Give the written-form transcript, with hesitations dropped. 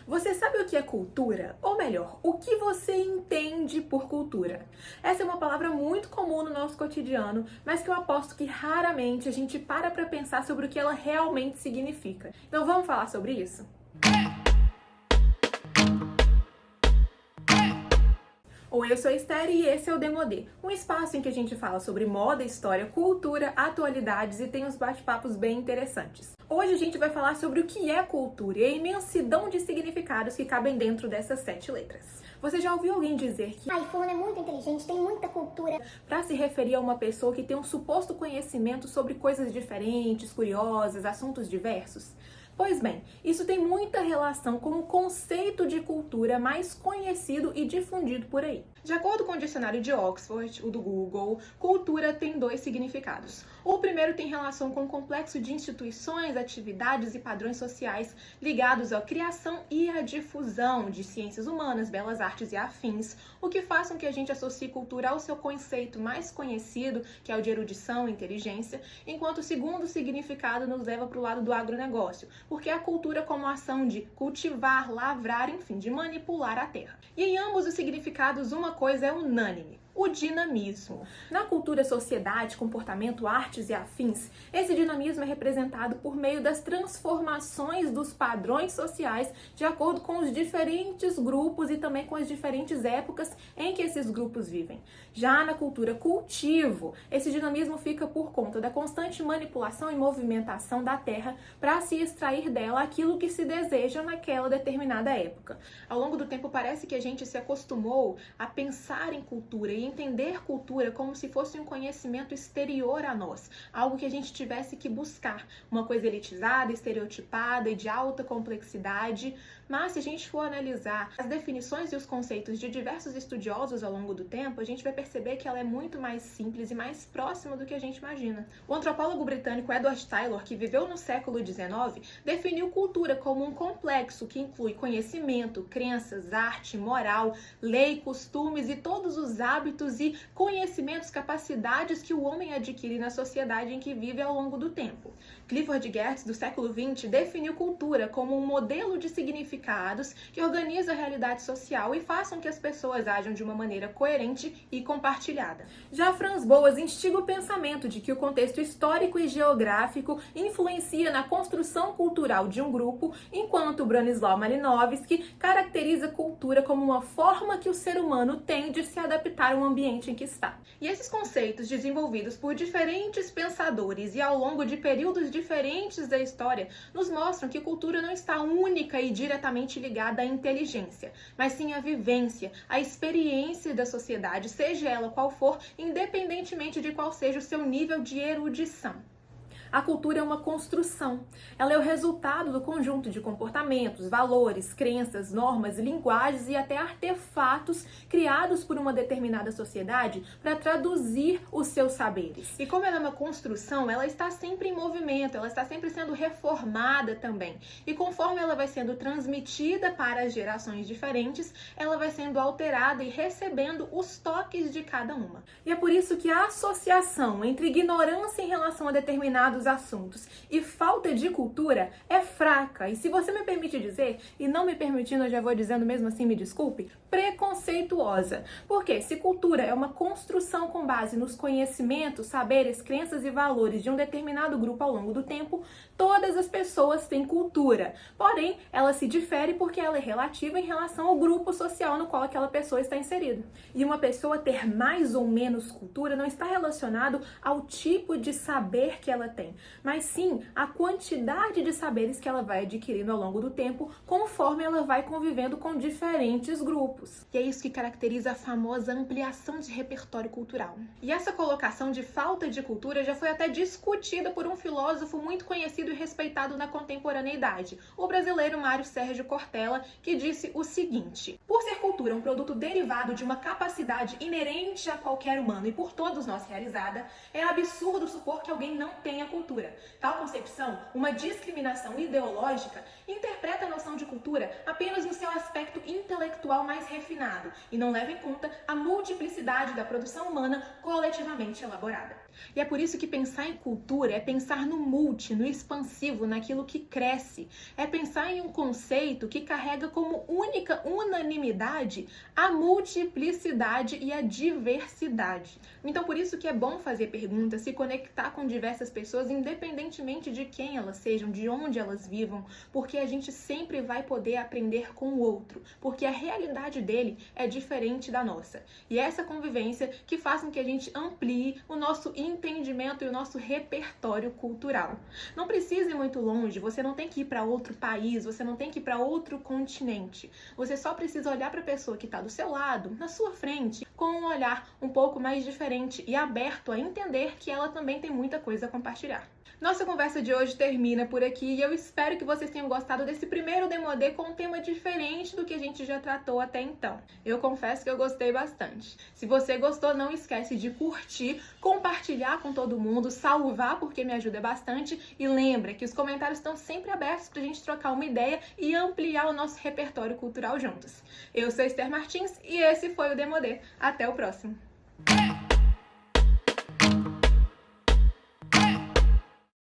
Você sabe o que é cultura? Ou melhor, o que você entende por cultura? Essa é uma palavra muito comum no nosso cotidiano, mas que eu aposto que raramente a gente para pensar sobre o que ela realmente significa. Então vamos falar sobre isso? Oi, eu sou a Esther e esse é o Demodê, um espaço em que a gente fala sobre moda, história, cultura, atualidades e tem uns bate-papos bem interessantes. Hoje a gente vai falar sobre o que é cultura e a imensidão de significados que cabem dentro dessas 7 letras. Você já ouviu alguém dizer que Fulano é muito inteligente, tem muita cultura, para se referir a uma pessoa que tem um suposto conhecimento sobre coisas diferentes, curiosas, assuntos diversos? Pois bem, isso tem muita relação com o conceito de cultura mais conhecido e difundido por aí. De acordo com o dicionário de Oxford, o do Google, cultura tem 2 significados. O primeiro tem relação com o complexo de instituições, atividades e padrões sociais ligados à criação e à difusão de ciências humanas, belas artes e afins, o que faz com que a gente associe cultura ao seu conceito mais conhecido, que é o de erudição e inteligência, enquanto o segundo significado nos leva para o lado do agronegócio, porque é a cultura como ação de cultivar, lavrar, enfim, de manipular a terra. E em ambos os significados, uma coisa é unânime: o dinamismo. Na cultura, sociedade, comportamento, artes e afins, esse dinamismo é representado por meio das transformações dos padrões sociais de acordo com os diferentes grupos e também com as diferentes épocas em que esses grupos vivem. Já na cultura cultivo, esse dinamismo fica por conta da constante manipulação e movimentação da terra para se extrair dela aquilo que se deseja naquela determinada época. Ao longo do tempo parece que a gente se acostumou a pensar em cultura e entender cultura como se fosse um conhecimento exterior a nós, algo que a gente tivesse que buscar, uma coisa elitizada, estereotipada e de alta complexidade. Mas se a gente for analisar as definições e os conceitos de diversos estudiosos ao longo do tempo, a gente vai perceber que ela é muito mais simples e mais próxima do que a gente imagina. O antropólogo britânico Edward Taylor, que viveu no século XIX, definiu cultura como um complexo que inclui conhecimento, crenças, arte, moral, lei, costumes e todos os hábitos e conhecimentos, capacidades que o homem adquire na sociedade em que vive ao longo do tempo. Clifford Geertz, do século XX, definiu cultura como um modelo de significados que organiza a realidade social e faz com que as pessoas ajam de uma maneira coerente e compartilhada. Já Franz Boas instiga o pensamento de que o contexto histórico e geográfico influencia na construção cultural de um grupo, enquanto Bronislaw Malinowski caracteriza cultura como uma forma que o ser humano tem de se adaptar ao ambiente em que está. E esses conceitos, desenvolvidos por diferentes pensadores e ao longo de períodos diferentes da história, nos mostram que cultura não está única e diretamente ligada à inteligência, mas sim à vivência, à experiência da sociedade, seja ela qual for, independentemente de qual seja o seu nível de erudição. A cultura é uma construção. Ela é o resultado do conjunto de comportamentos, valores, crenças, normas, linguagens e até artefatos criados por uma determinada sociedade para traduzir os seus saberes. E como ela é uma construção, ela está sempre em movimento, ela está sempre sendo reformada também. E conforme ela vai sendo transmitida para as gerações diferentes, ela vai sendo alterada e recebendo os toques de cada uma. E é por isso que a associação entre ignorância em relação a determinados assuntos e falta de cultura é fraca, e se você me permite dizer, e não me permitindo eu já vou dizendo mesmo assim, me desculpe, preconceituosa. Porque se cultura é uma construção com base nos conhecimentos, saberes, crenças e valores de um determinado grupo ao longo do tempo, todas as pessoas têm cultura, porém ela se difere porque ela é relativa em relação ao grupo social no qual aquela pessoa está inserida. E uma pessoa ter mais ou menos cultura não está relacionado ao tipo de saber que ela tem, mas sim a quantidade de saberes que ela vai adquirindo ao longo do tempo, conforme ela vai convivendo com diferentes grupos. E é isso que caracteriza a famosa ampliação de repertório cultural. E essa colocação de falta de cultura já foi até discutida por um filósofo muito conhecido e respeitado na contemporaneidade, o brasileiro Mário Sérgio Cortella, que disse o seguinte: por ser cultura um produto derivado de uma capacidade inerente a qualquer humano e por todos nós realizada, é absurdo supor que alguém não tenha cultura. cultura. Tal concepção, uma discriminação ideológica, interpreta a noção de cultura apenas no seu aspecto intelectual mais refinado e não leva em conta a multiplicidade da produção humana coletivamente elaborada. E é por isso que pensar em cultura é pensar no multi, no expansivo, naquilo que cresce. É pensar em um conceito que carrega como única unanimidade a multiplicidade e a diversidade. Então, por isso que é bom fazer perguntas, se conectar com diversas pessoas, independentemente de quem elas sejam, de onde elas vivam, porque a gente sempre vai poder aprender com o outro, porque a realidade dele é diferente da nossa. E é essa convivência que faz com que a gente amplie o nosso entendimento e o nosso repertório cultural. Não precisa ir muito longe, você não tem que ir para outro país, você não tem que ir para outro continente. Você só precisa olhar para a pessoa que está do seu lado, na sua frente, com um olhar um pouco mais diferente e aberto a entender que ela também tem muita coisa a compartilhar. Nossa conversa de hoje termina por aqui e eu espero que vocês tenham gostado desse primeiro Demodê com um tema diferente do que a gente já tratou até então. Eu confesso que eu gostei bastante. Se você gostou, não esquece de curtir, compartilhar com todo mundo, salvar porque me ajuda bastante e lembra que os comentários estão sempre abertos pra gente trocar uma ideia e ampliar o nosso repertório cultural juntos. Eu sou Esther Martins e esse foi o Demodê. Até o próximo!